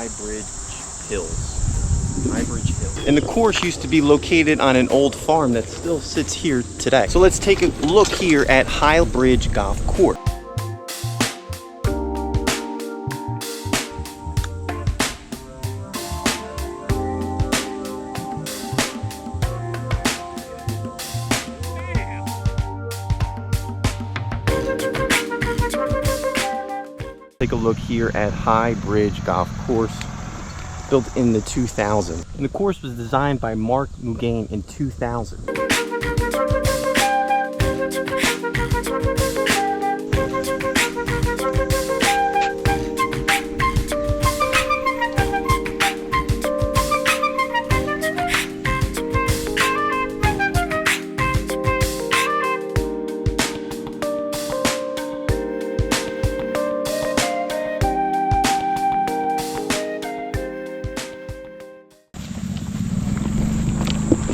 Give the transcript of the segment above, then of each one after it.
High Bridge Hills. And the course used to be located on an old farm that still sits here today. So let's take a look here at High Bridge Golf Course. Take a look here at High Bridge Golf Course, built in the 2000. And the course was designed by Mark Mungeam in 2000.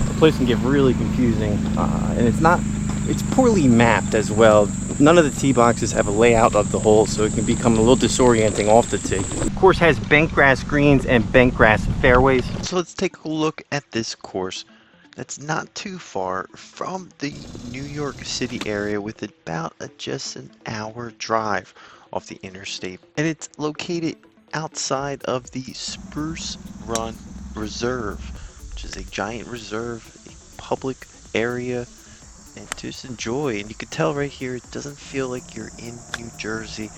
The place can get really confusing, and it's poorly mapped as well. None of the tee boxes have a layout of the hole, so it can become a little disorienting off the tee. The course has bent grass greens and bent grass fairways. So let's take a look at this course that's not too far from the New York City area, with about just an hour drive off the interstate. And it's located outside of the Spruce Run Reserve, which is a giant reserve, a public area, and just enjoy. And you can tell right here, it doesn't feel like you're in New Jersey.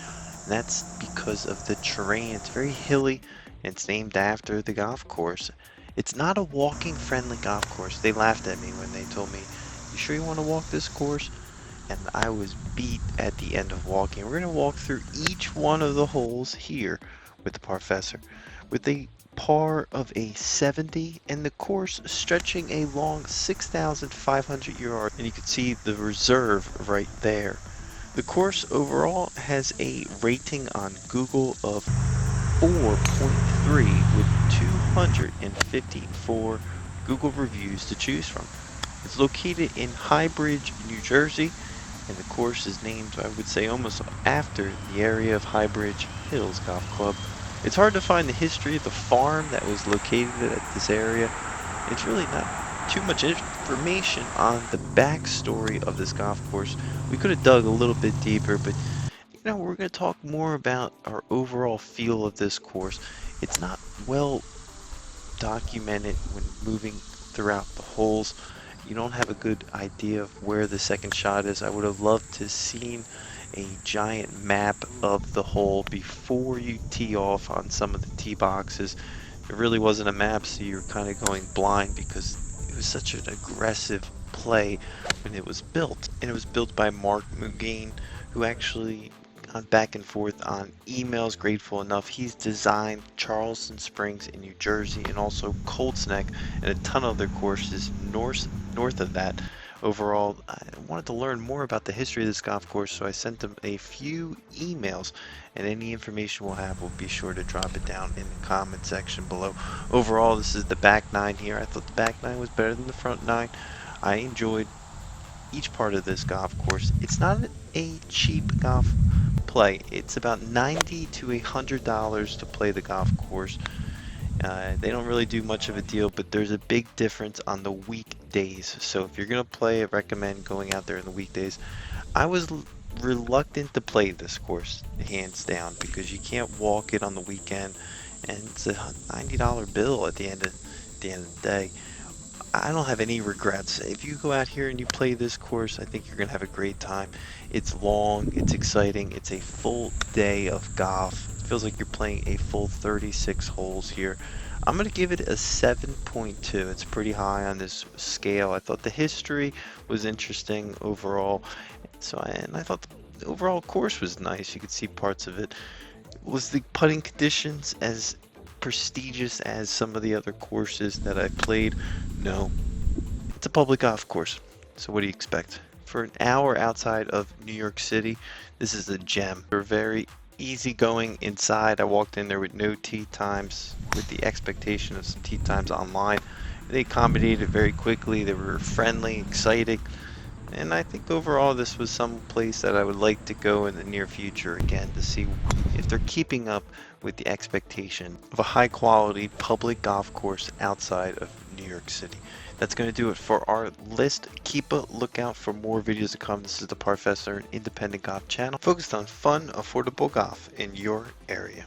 And that's because of the terrain. It's very hilly, and it's named after the golf course. It's not a walking friendly golf course. They laughed at me when they told me, "You sure you want to walk this course?" And I was beat at the end of walking. We're going to walk through each one of the holes here with the professor, with a par of a 70, and the course stretching a long 6,500 yards, and you can see the reserve right there. The course overall has a rating on Google of 4.3 with 254 Google reviews to choose from. It's located in High Bridge, New Jersey, and the course is named, I would say, almost after the area of High Bridge Hills Golf Club. It's hard to find the history of the farm that was located at this area. It's really not too much information on the backstory of this golf course. We could have dug a little bit deeper, but we're going to talk more about our overall feel of this course. It's not well documented when moving throughout the holes. You don't have a good idea of where the second shot is. I would have loved to have seen a giant map of the hole before you tee off on some of the tee boxes. There really wasn't a map, so you're kind of going blind because it was such an aggressive play when it was built. And it was built by Mark Mungeam, who actually gone back and forth on emails. Grateful enough, he's designed Charleston Springs in New Jersey, and also Colts Neck and a ton of other courses north of that. Overall, I wanted to learn more about the history of this golf course, so I sent him a few emails, and any information we'll have, we'll be sure to drop it down in the comment section below. Overall, this is the back nine here. I thought the back nine was better than the front nine. I enjoyed each part of this golf course. It's not a cheap golf play. It's about $90 to $100 to play the golf course. They don't really do much of a deal, but there's a big difference on the weekdays. So if you're going to play, I recommend going out there in the weekdays. I was reluctant to play this course, hands down, because you can't walk it on the weekend, and it's a $90 bill at the end of the day. I don't have any regrets. If you go out here and you play this course, I think you're going to have a great time. It's long, it's exciting, it's a full day of golf. Feels like you're playing a full 36 holes here. I'm going to give it a 7.2. It's pretty high on this scale. I thought the history was interesting overall. And I thought the overall course was nice. You could see parts of it. Was the putting conditions as prestigious as some of the other courses that I played? No. It's a public golf course. So what do you expect? For an hour outside of New York City, this is a gem. They're very easy going inside. I walked in there with no tee times, with the expectation of some tee times online. They accommodated very quickly. They were friendly, exciting, and I think overall this was some place that I would like to go in the near future again, to see if they're keeping up with the expectation of a high quality public golf course outside of New York City. That's going to do it for our list. Keep a lookout for more videos to come. This is the Parfessor, an independent golf channel focused on fun, affordable golf in your area.